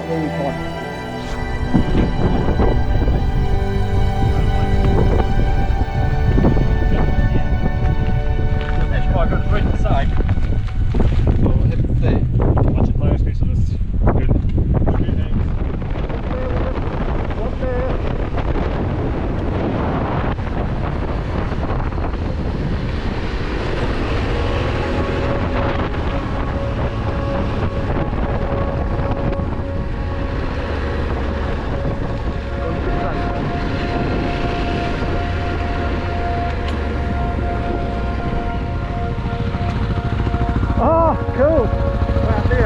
really fun. I've got the bridge inside. Well, we'll hit the thing. Watch it close, so this is good.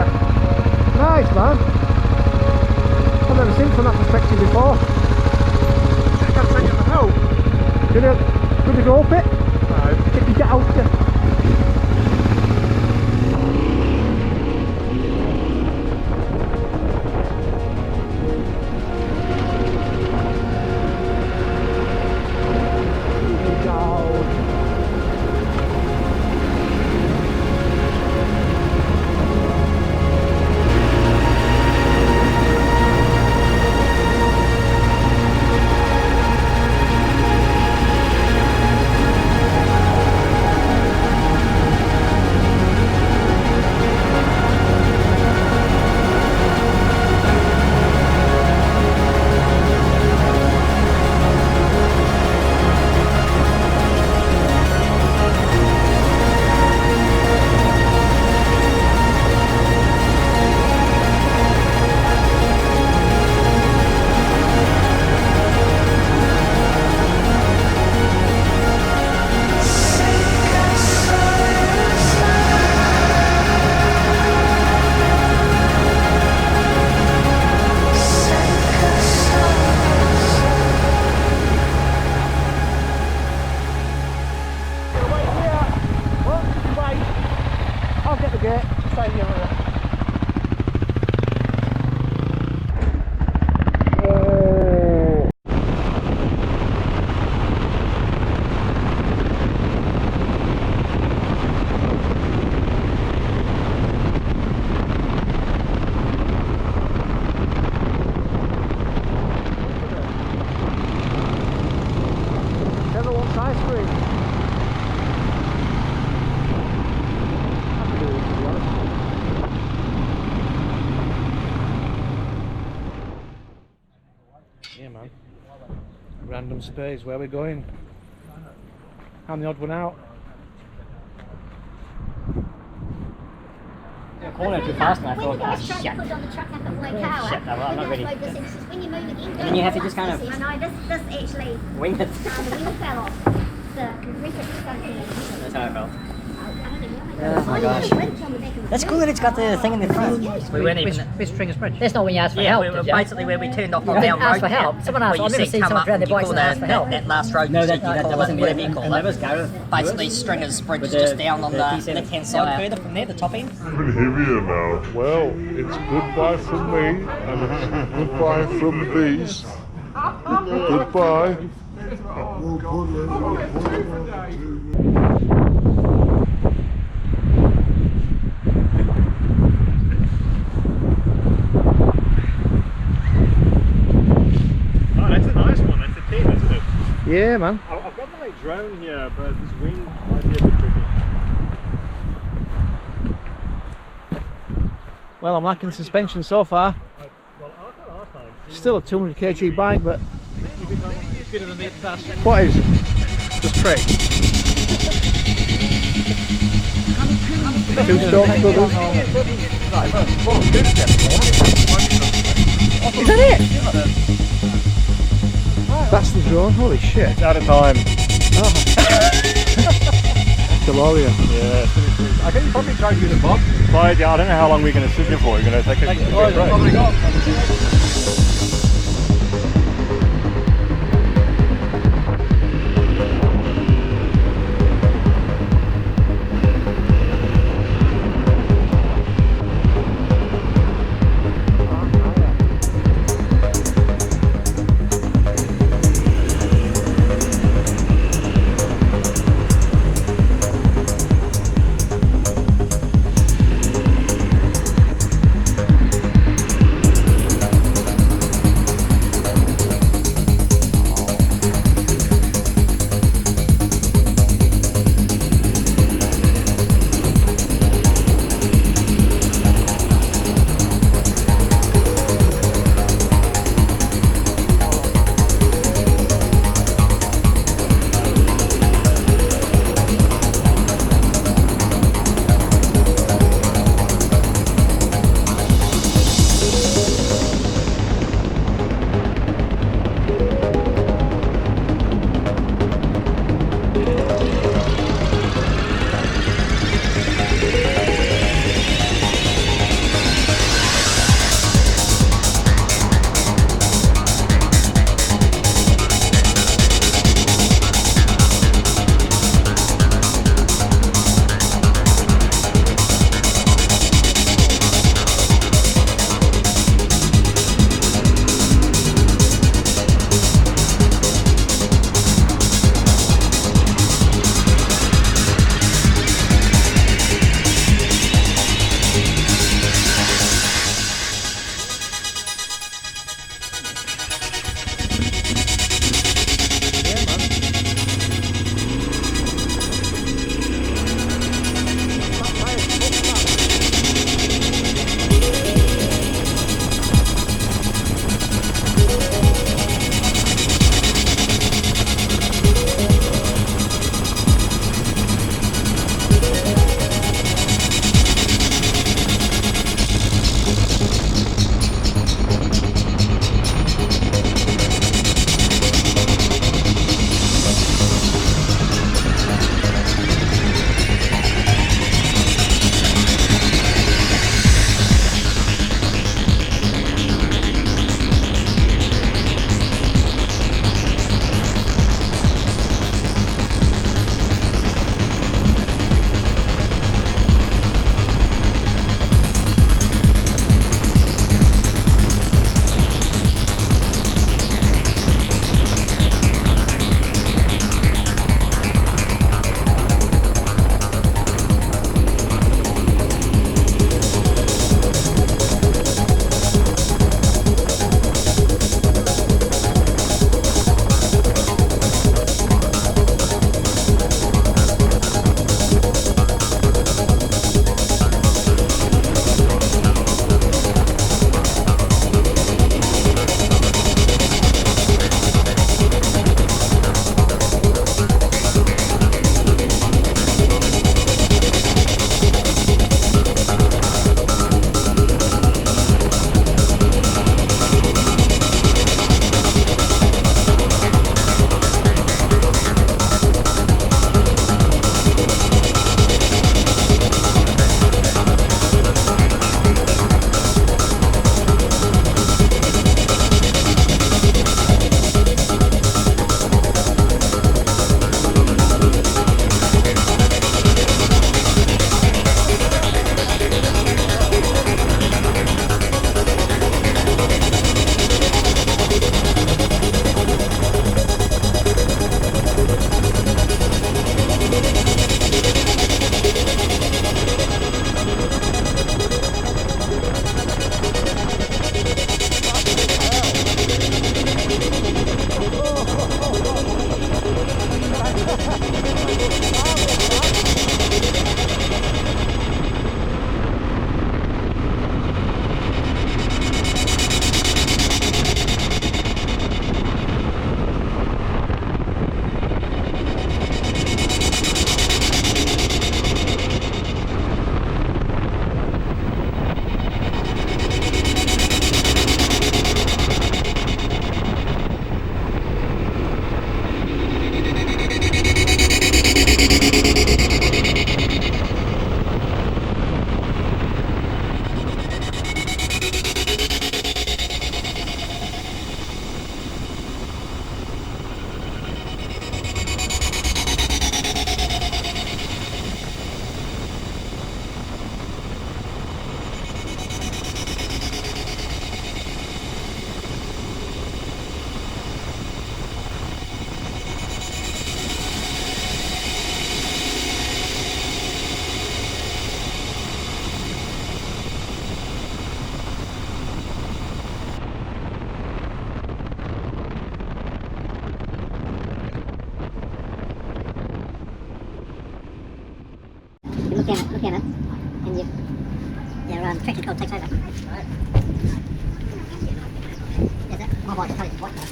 Nice, man. I've never seen it from that perspective before. I can't send you the help. Could you go up it? No. If you get out there. Yeah, man. Random Spur is where we're going. I'm the odd one out. The corner too fast, and I thought, ah, shit. Shit, I'm not ready. When you move it in, And then you have to just kind of I know, this actually, wing it. the wheel fell off. The ricket something. That's how I felt. Oh my gosh. That's cool that it's got the thing in the front. We weren't even. Which string is bridge? That's not when you ask for Yeah, help. we were did you? basically where we turned off on You down didn't ask road. for help. Someone asked. Where I've you never said seen come someone up drive their and you bikes call and ask for help. that last road. No, you that, said you that call wasn't it, me. whatever you call And that it. was Gareth. Basically, Stringer's bridge is With just the- down on the the T7. left hand side further from there, the top end. Even heavier now. Well, it's goodbye from me and it's goodbye from these. Goodbye. Oh, that's a nice one. That's a 10, isn't it? Yeah, man. I've got my drone here, but this wind might be a bit tricky. Well, I'm liking the suspension so far. Well, I thought last time. Still a 200 kg bike, but It's better than that fast. what is? Just trick. Two-stroke brothers. Is that it? That's the drone. Holy shit! It's out of time. Deloria. Yeah. I think you probably try to use a box. But yeah, I don't know how long we're going to sit here for. We're going to take a quick break. Probably got. look in it, and your traction code takes over. Is it? My wife's telling you what now.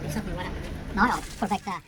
It's something right up. No, I'll put it back there.